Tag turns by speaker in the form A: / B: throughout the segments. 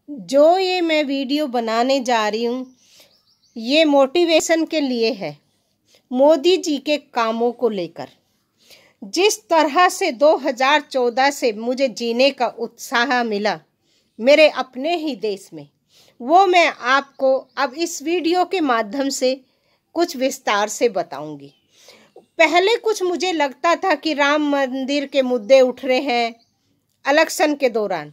A: जो ये मैं वीडियो बनाने जा रही हूँ ये मोटिवेशन के लिए है, मोदी जी के कामों को लेकर। जिस तरह से 2014 से मुझे जीने का उत्साह मिला मेरे अपने ही देश में, वो मैं आपको अब इस वीडियो के माध्यम से कुछ विस्तार से बताऊंगी। पहले कुछ मुझे लगता था कि राम मंदिर के मुद्दे उठ रहे हैं इलेक्शन के दौरान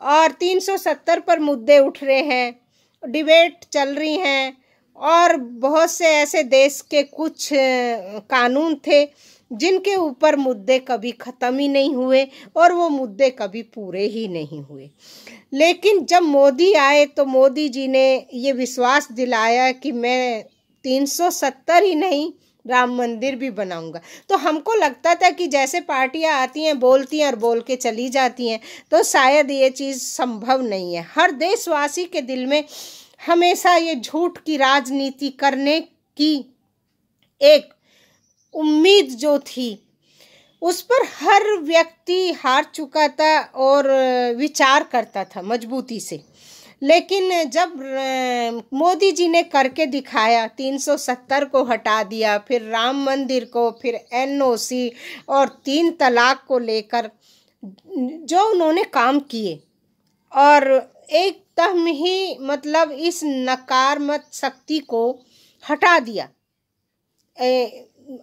A: और 370 पर मुद्दे उठ रहे हैं, डिबेट चल रही हैं और बहुत से ऐसे देश के कुछ कानून थे जिनके ऊपर मुद्दे कभी ख़त्म ही नहीं हुए और वो मुद्दे कभी पूरे ही नहीं हुए। लेकिन जब मोदी आए तो मोदी जी ने ये विश्वास दिलाया कि मैं 370 ही नहीं राम मंदिर भी बनाऊंगा। तो हमको लगता था कि जैसे पार्टियां आती हैं, बोलती हैं और बोल के चली जाती हैं, तो शायद ये चीज़ संभव नहीं है। हर देशवासी के दिल में हमेशा ये झूठ की राजनीति करने की एक उम्मीद जो थी उस पर हर व्यक्ति हार चुका था और विचार करता था मजबूती से। लेकिन जब मोदी जी ने करके दिखाया, 370 को हटा दिया, फिर राम मंदिर को, फिर एनओसी और 3 तलाक को लेकर जो उन्होंने काम किए और एकदम ही मतलब इस नकारात्मक शक्ति को हटा दिया,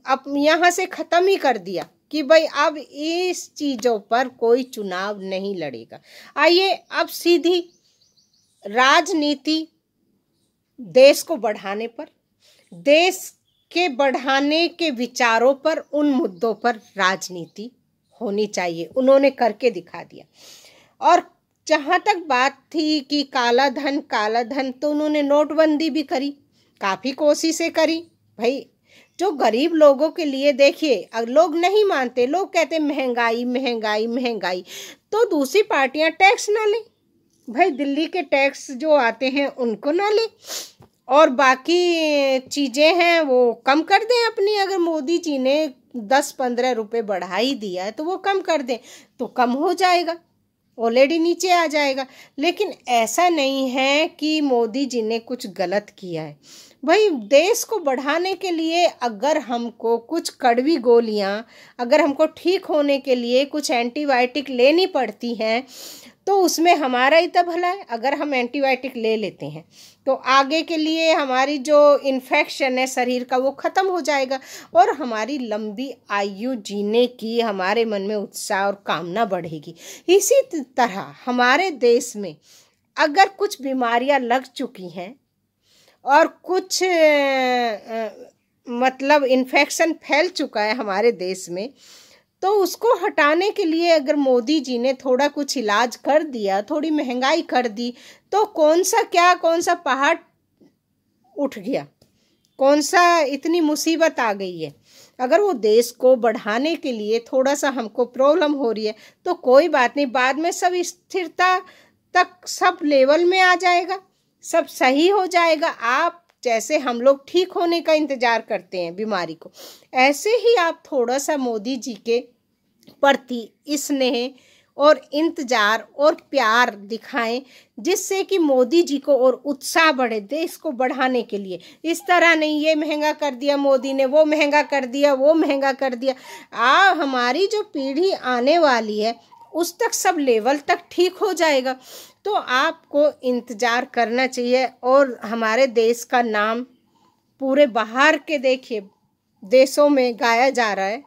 A: अब यहाँ से ख़त्म ही कर दिया कि भाई अब इस चीज़ों पर कोई चुनाव नहीं लड़ेगा। आइए अब सीधी राजनीति देश को बढ़ाने पर, देश के बढ़ाने के विचारों पर, उन मुद्दों पर राजनीति होनी चाहिए। उन्होंने करके दिखा दिया। और जहाँ तक बात थी कि काला धन, तो उन्होंने नोटबंदी भी करी, काफ़ी कोशिशें करी। भाई जो गरीब लोगों के लिए, देखिए लोग नहीं मानते, लोग कहते महंगाई महंगाई महंगाई, तो दूसरी पार्टियां टैक्स ना लें। भाई दिल्ली के टैक्स जो आते हैं उनको ना लें और बाकी चीज़ें हैं वो कम कर दें अपनी। अगर मोदी जी ने 10-15 रुपये बढ़ा ही दिया है तो वो कम कर दें तो कम हो जाएगा, ऑलरेडी नीचे आ जाएगा। लेकिन ऐसा नहीं है कि मोदी जी ने कुछ गलत किया है। भाई देश को बढ़ाने के लिए अगर हमको कुछ कड़वी गोलियां, अगर हमको ठीक होने के लिए कुछ एंटीबायोटिक लेनी पड़ती हैं तो उसमें हमारा ही तो भला है। अगर हम एंटीबायोटिक ले लेते हैं तो आगे के लिए हमारी जो इन्फेक्शन है शरीर का वो ख़त्म हो जाएगा और हमारी लंबी आयु जीने की हमारे मन में उत्साह और कामना बढ़ेगी। इसी तरह हमारे देश में अगर कुछ बीमारियां लग चुकी हैं और कुछ मतलब इन्फेक्शन फैल चुका है हमारे देश में, तो उसको हटाने के लिए अगर मोदी जी ने थोड़ा कुछ इलाज कर दिया, थोड़ी महंगाई कर दी, तो कौन सा पहाड़ उठ गया, कौन सा इतनी मुसीबत आ गई है। अगर वो देश को बढ़ाने के लिए थोड़ा सा हमको प्रॉब्लम हो रही है तो कोई बात नहीं, बाद में सब स्थिरता तक सब लेवल में आ जाएगा, सब सही हो जाएगा। आप जैसे हम लोग ठीक होने का इंतज़ार करते हैं बीमारी को, ऐसे ही आप थोड़ा सा मोदी जी के प्रति स्नेह और इंतज़ार और प्यार दिखाएं, जिससे कि मोदी जी को और उत्साह बढ़े देश को बढ़ाने के लिए। इस तरह नहीं ये महंगा कर दिया मोदी ने, वो महंगा कर दिया, वो महंगा कर दिया। हमारी जो पीढ़ी आने वाली है उस तक सब लेवल तक ठीक हो जाएगा। तो आपको इंतज़ार करना चाहिए। और हमारे देश का नाम पूरे बाहर के देखिए देशों में गाया जा रहा है,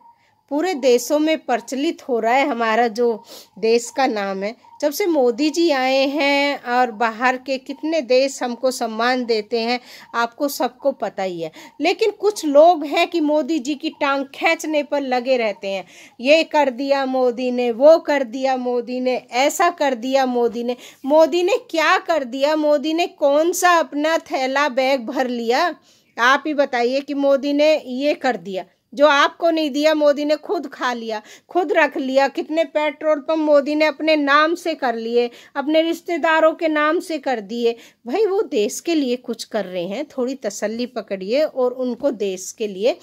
A: पूरे देशों में प्रचलित हो रहा है हमारा जो देश का नाम है। जब से मोदी जी आए हैं और बाहर के कितने देश हमको सम्मान देते हैं आपको सबको पता ही है। लेकिन कुछ लोग हैं कि मोदी जी की टांग खींचने पर लगे रहते हैं, ये कर दिया मोदी ने, वो कर दिया मोदी ने, ऐसा कर दिया मोदी ने। मोदी ने क्या कर दिया? मोदी ने कौन सा अपना थैला बैग भर लिया? आप ही बताइए कि मोदी ने ये कर दिया जो आपको नहीं दिया, मोदी ने खुद खा लिया, खुद रख लिया। कितने पेट्रोल पंप मोदी ने अपने नाम से कर लिए, अपने रिश्तेदारों के नाम से कर दिए। भाई वो देश के लिए कुछ कर रहे हैं, थोड़ी तसल्ली पकड़िए और उनको देश के लिए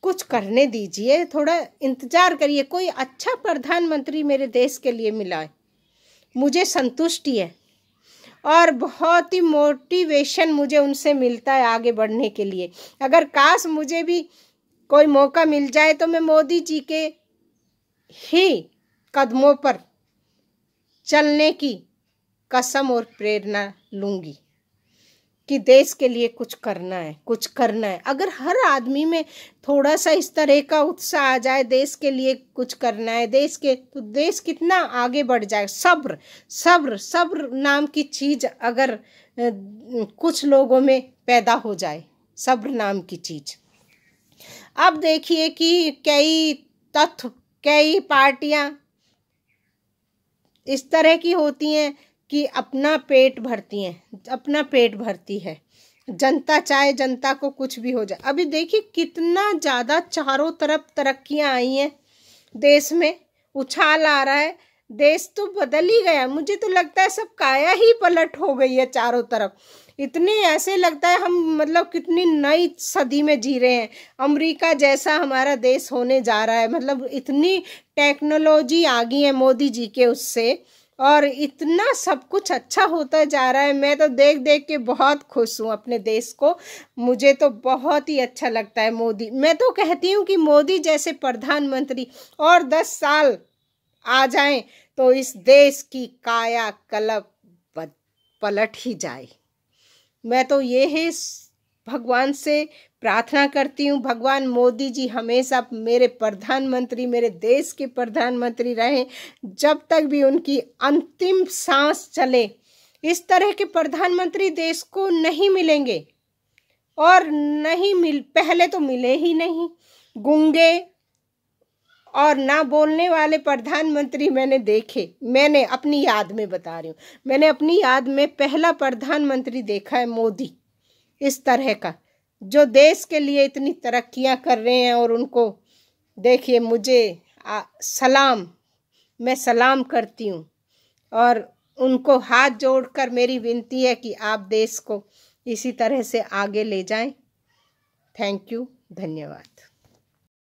A: कुछ करने दीजिए, थोड़ा इंतजार करिए। कोई अच्छा प्रधानमंत्री मेरे देश के लिए मिला है, मुझे संतुष्टि है। और बहुत ही मोटिवेशन मुझे उनसे मिलता है आगे बढ़ने के लिए। अगर काश मुझे भी कोई मौका मिल जाए तो मैं मोदी जी के ही कदमों पर चलने की कसम और प्रेरणा लूँगी कि देश के लिए कुछ करना है, कुछ करना है। अगर हर आदमी में थोड़ा सा इस तरह का उत्साह आ जाए, देश के लिए कुछ करना है, तो देश कितना आगे बढ़ जाए। सब्र सब्र सब्र नाम की चीज़ अगर कुछ लोगों में पैदा हो जाए, सब्र नाम की चीज़। अब देखिए कि कई पार्टियां इस तरह की होती हैं कि अपना पेट भरती है। जनता चाहे जनता को कुछ भी हो जाए। अभी देखिए कितना ज़्यादा चारों तरफ तरक्कियां आई हैं, देश में उछाल आ रहा है, देश तो बदल ही गया। मुझे तो लगता है सब काया ही पलट हो गई है चारों तरफ। इतने ऐसे लगता है हम मतलब कितनी नई सदी में जी रहे हैं। अमेरिका जैसा हमारा देश होने जा रहा है। मतलब इतनी टेक्नोलॉजी आ गई है मोदी जी के उससे, और इतना सब कुछ अच्छा होता जा रहा है। मैं तो देख देख के बहुत खुश हूँ अपने देश को। मुझे तो बहुत ही अच्छा लगता है मोदी। मैं तो कहती हूँ कि मोदी जैसे प्रधानमंत्री और 10 साल आ जाएं तो इस देश की काया कल्प पलट ही जाए। मैं तो ये ही भगवान से प्रार्थना करती हूँ, भगवान मोदी जी हमेशा मेरे प्रधानमंत्री, मेरे देश के प्रधानमंत्री रहें जब तक भी उनकी अंतिम सांस चले। इस तरह के प्रधानमंत्री देश को नहीं मिलेंगे, और पहले तो मिले ही नहीं। गूंगे और ना बोलने वाले प्रधानमंत्री मैंने देखे। मैंने अपनी याद में बता रही हूँ, मैंने अपनी याद में पहला प्रधानमंत्री देखा है मोदी, इस तरह का, जो देश के लिए इतनी तरक्कियां कर रहे हैं। और उनको देखिए, मैं सलाम करती हूँ, और उनको हाथ जोड़कर मेरी विनती है कि आप देश को इसी तरह से आगे ले जाएं। थैंक यू, धन्यवाद।